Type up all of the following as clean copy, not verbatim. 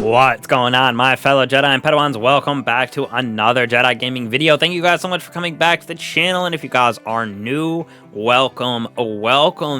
What's going on, my fellow Jedi and Padawans? Welcome back to another Jedi gaming video. Thank you guys so much for coming back to the channel, and if you guys are new, welcome.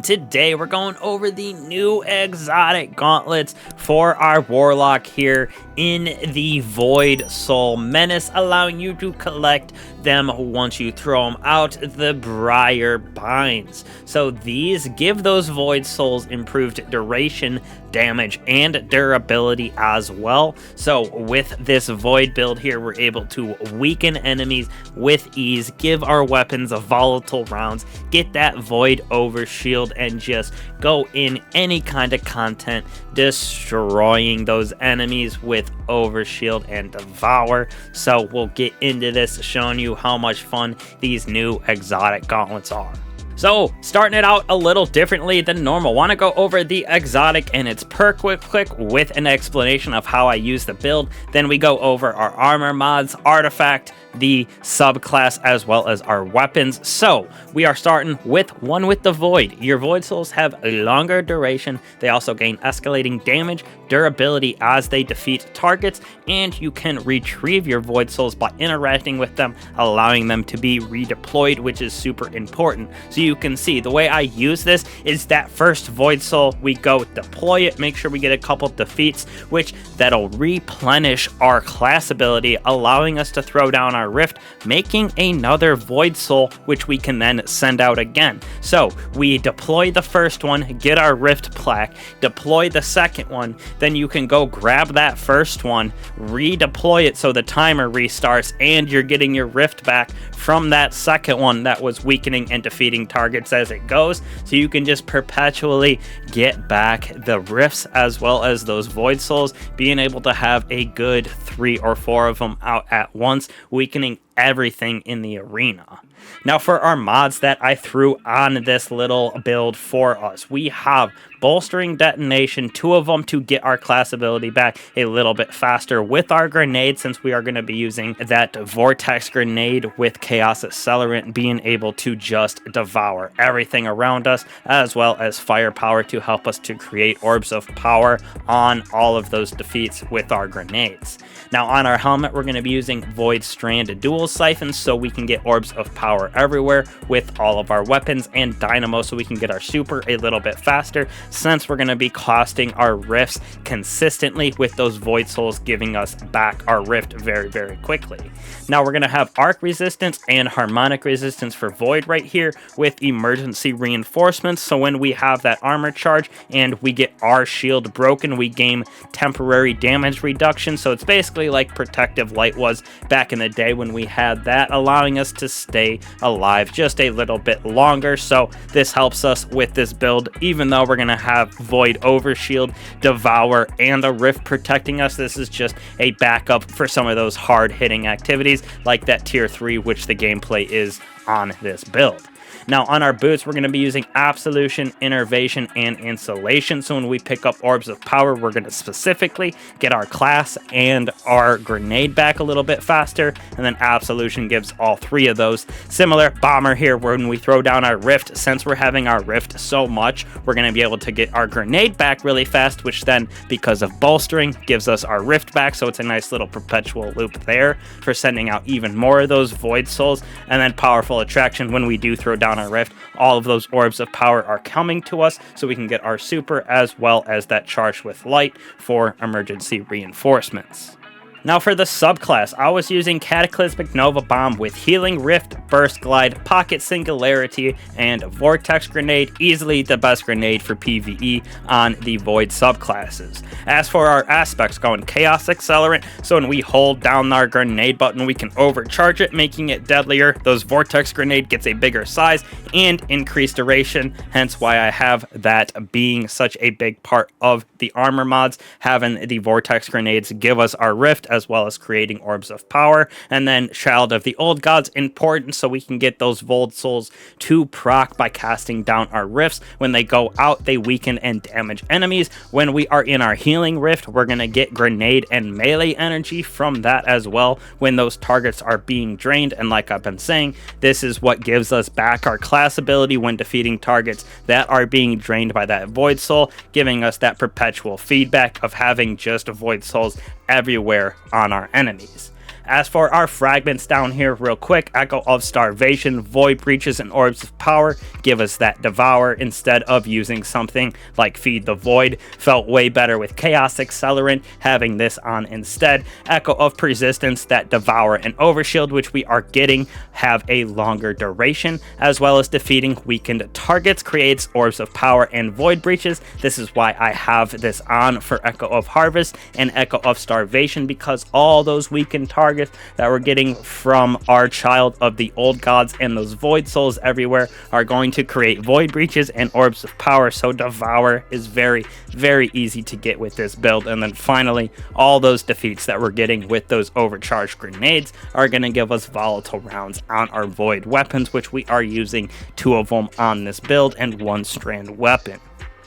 Today we're going over the new Exotic Gauntlets for our Warlock here in the Void Soul Menace, allowing you to collect them once you throw them out the Briarbinds. So these give those Void Souls improved duration, damage, and durability as well. So with this Void build here, we're able to weaken enemies with ease, give our weapons volatile rounds, get that Void overshield, and just go in any kind of content, destroying those enemies with overshield and devour. So we'll get into this, showing you how much fun these new Exotic Gauntlets are. So, starting it out a little differently than normal, want to go over the exotic and its perk quick with an explanation of how I use the build. Then we go over our armor mods, artifact, the subclass, as well as our weapons. So, we are starting with one with the Void. Your Void Souls have a longer duration. They also gain escalating damage, durability as they defeat targets, and you can retrieve your Void Souls by interacting with them, allowing them to be redeployed, which is super important. So you can see the way I use this is that first Void Soul, we go deploy it, make sure we get a couple defeats, which that'll replenish our class ability, allowing us to throw down our Rift, making another Void Soul, which we can then send out again. So we deploy the first one, get our Rift plaque, deploy the second one, then you can go grab that first one, redeploy it so the timer restarts, and you're getting your Rift back from that second one that was weakening and defeating targets as it goes. So you can just perpetually get back the Rifts as well as those Void Souls, being able to have a good 3 or 4 of them out at once, weakening everything in the arena. Now for our mods that I threw on this little build for us, we have bolstering detonation, 2 of them to get our class ability back a little bit faster with our grenade, since we are going to be using that vortex grenade with chaos accelerant, being able to just devour everything around us, as well as firepower to help us to create orbs of power on all of those defeats with our grenades. Now on our helmet, we're going to be using Void Strand dual siphons, so we can get orbs of power everywhere with all of our weapons, and dynamo, so we can get our super a little bit faster, since we're going to be costing our rifts consistently with those Void Souls giving us back our rift very quickly. Now we're going to have arc resistance and harmonic resistance for Void right here with emergency reinforcements, so when we have that armor charge and we get our shield broken, we gain temporary damage reduction. So it's basically like protective light was back in the day when we had that, allowing us to stay alive just a little bit longer. So this helps us with this build, even though we're going to have Void overshield, devour, and a rift protecting us. This is just a backup for some of those hard hitting activities like that tier 3, which the gameplay is on this build. Now on our boots, we're going to be using Absolution, Innervation, and Insulation. So when we pick up Orbs of Power, we're going to specifically get our class and our grenade back a little bit faster. And then Absolution gives all 3 of those. Similar bomber here, when we throw down our Rift, since we're having our Rift so much, we're going to be able to get our grenade back really fast, which then, because of bolstering, gives us our Rift back. So it's a nice little perpetual loop there for sending out even more of those Void Souls. And then Powerful Attraction, when we do throw down our Rift, all of those orbs of power are coming to us, so we can get our super as well as that charge with light for emergency reinforcements. Now for the subclass, I was using Cataclysmic Nova Bomb with Healing Rift, Burst Glide, Pocket Singularity, and Vortex Grenade. Easily the best grenade for PvE on the Void subclasses. As for our aspects, going Chaos Accelerant, so when we hold down our grenade button, we can overcharge it, making it deadlier. Those Vortex Grenade gets a bigger size and increased duration, hence why I have that being such a big part of the armor mods, having the Vortex Grenades give us our Rift, as well as creating Orbs of Power. And then Child of the Old Gods, important so we can get those Void Souls to proc by casting down our rifts. When they go out, they weaken and damage enemies. When we are in our healing rift, we're going to get grenade and melee energy from that as well when those targets are being drained. And like I've been saying, this is what gives us back our class ability when defeating targets that are being drained by that Void Soul, giving us that perpetual feedback of having just Void Souls everywhere on our enemies. As for our fragments down here real quick, Echo of Starvation, Void Breaches, and Orbs of Power give us that Devour instead of using something like Feed the Void. Felt way better with Chaos Accelerant having this on instead. Echo of Persistence, that Devour and Overshield, which we are getting, have a longer duration, as well as defeating weakened targets creates Orbs of Power and Void Breaches. This is why I have this on for Echo of Harvest and Echo of Starvation, because all those weakened targets that we're getting from our Child of the Old Gods and those Void Souls everywhere are going to create Void Breaches and Orbs of Power, so Devour is very, very easy to get with this build. And then finally, all those defeats that we're getting with those overcharged grenades are going to give us volatile rounds on our Void weapons, which we are using 2 of them on this build and 1 strand weapon.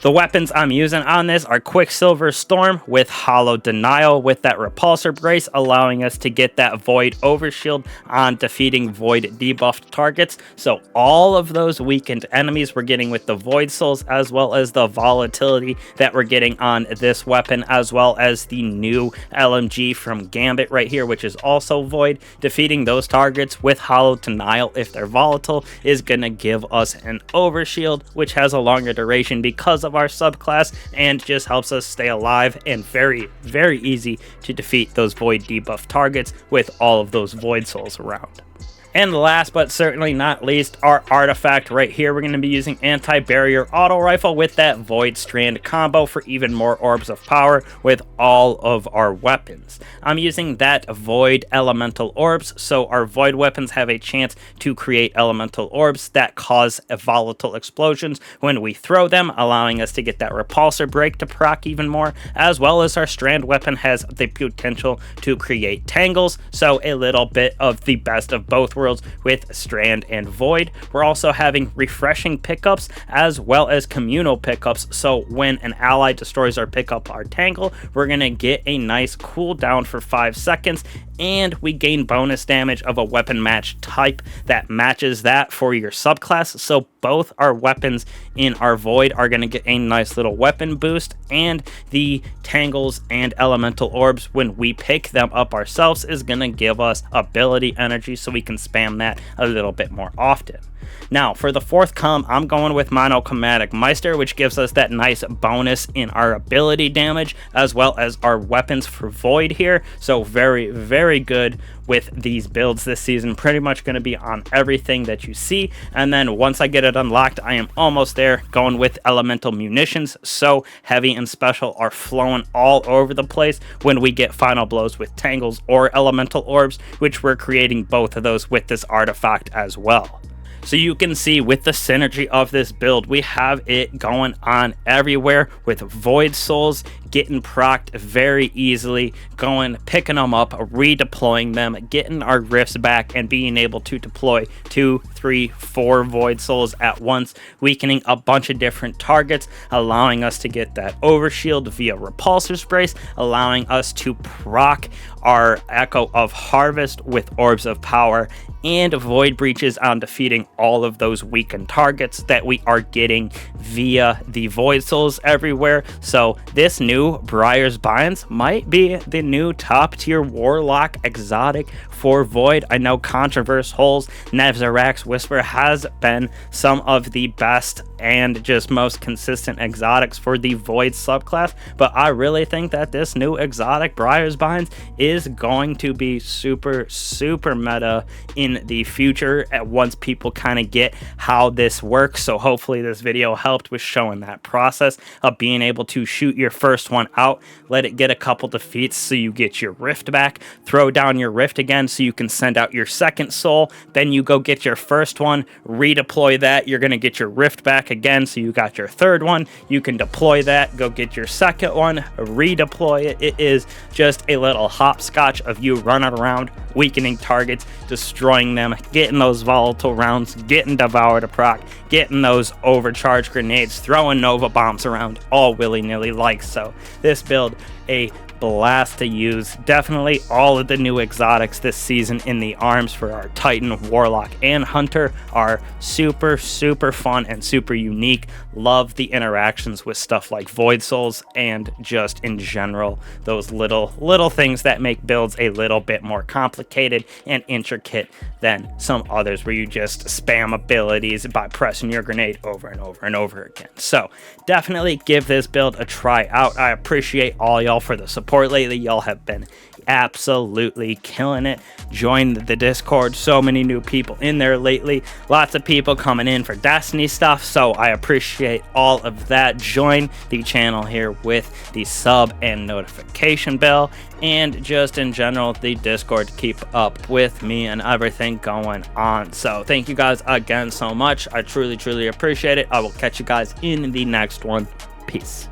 The weapons I'm using on this are Quicksilver Storm with Hollow Denial with that Repulsor Brace, allowing us to get that Void Overshield on defeating Void debuffed targets. So all of those weakened enemies we're getting with the Void Souls, as well as the volatility that we're getting on this weapon, as well as the new LMG from Gambit right here, which is also Void. Defeating those targets with Hollow Denial, if they're volatile, is going to give us an Overshield, which has a longer duration because of our subclass and just helps us stay alive, and very, very easy to defeat those Void debuff targets with all of those Void Souls around. And last but certainly not least, our artifact right here. We're going to be using Anti-Barrier Auto Rifle with that Void Strand combo for even more Orbs of Power with all of our weapons. I'm using that Void Elemental Orbs, so our Void weapons have a chance to create Elemental Orbs that cause volatile explosions when we throw them, allowing us to get that Repulsor Break to proc even more, as well as our Strand weapon has the potential to create Tangles, so a little bit of the best of both worlds with Strand and Void. We're also having refreshing pickups as well as communal pickups, so when an ally destroys our pickup, our Tangle, we're gonna get a nice cooldown for 5 seconds, and we gain bonus damage of a weapon match type that matches that for your subclass. So both our weapons in our Void are going to get a nice little weapon boost, and the Tangles and Elemental Orbs, when we pick them up ourselves, is going to give us ability energy, so we can spam that a little bit more often. Now, for the fourth comm, I'm going with Monochromatic Meister, which gives us that nice bonus in our ability damage, as well as our weapons for Void here. So very, very good with these builds this season. Pretty much going to be on everything that you see. And then once I get it unlocked, I am almost there, going with Elemental Munitions. So heavy and special are flowing all over the place when we get final blows with Tangles or Elemental Orbs, which we're creating both of those with this artifact as well. So you can see with the synergy of this build, we have it going on everywhere with Void Souls getting procced very easily, picking them up, redeploying them, getting our rifts back, and being able to deploy 2, 3, 4 Void Souls at once, weakening a bunch of different targets, allowing us to get that Overshield via Repulsor Brace, allowing us to proc our Echo of Harvest with Orbs of Power, and Void Breaches on defeating all of those weakened targets that we are getting via the Void Souls everywhere. So this new Briarbinds might be the new top tier Warlock exotic for Void. I know Controverse Holes, Nevzarak's Whisper has been some of the best and just most consistent exotics for the Void subclass, but I really think that this new exotic Briarbinds is going to be super, super meta in the future once people kind of get how this works. So hopefully this video helped with showing that process of being able to shoot your first one out, let it get a couple defeats so you get your rift back, throw down your rift again so you can send out your second soul, then you go get your first one, redeploy that, you're going to get your rift back again, so you got your third one. You can deploy that, go get your second one, redeploy it. It is just a little hopscotch of you running around, weakening targets, destroying them, getting those volatile rounds, getting Devour to proc, getting those overcharged grenades, throwing Nova bombs around all willy-nilly like so. This build, a blast to use. Definitely all of the new exotics this season in the arms for our Titan, Warlock, and Hunter are super fun and super unique. Love the interactions with stuff like Void Souls and just in general those little things that make builds a little bit more complicated and intricate than some others where you just spam abilities by pressing your grenade over and over and over again. So definitely give this build a try out. I appreciate all y'all for the support lately. Y'all have been absolutely killing it. Join the Discord, so many new people in there lately, lots of people coming in for Destiny stuff, so I appreciate all of that. Join the channel here with the sub and notification bell, and just in general the Discord to keep up with me and everything going on. So thank you guys again so much. I truly appreciate it. I will catch you guys in the next one. Peace.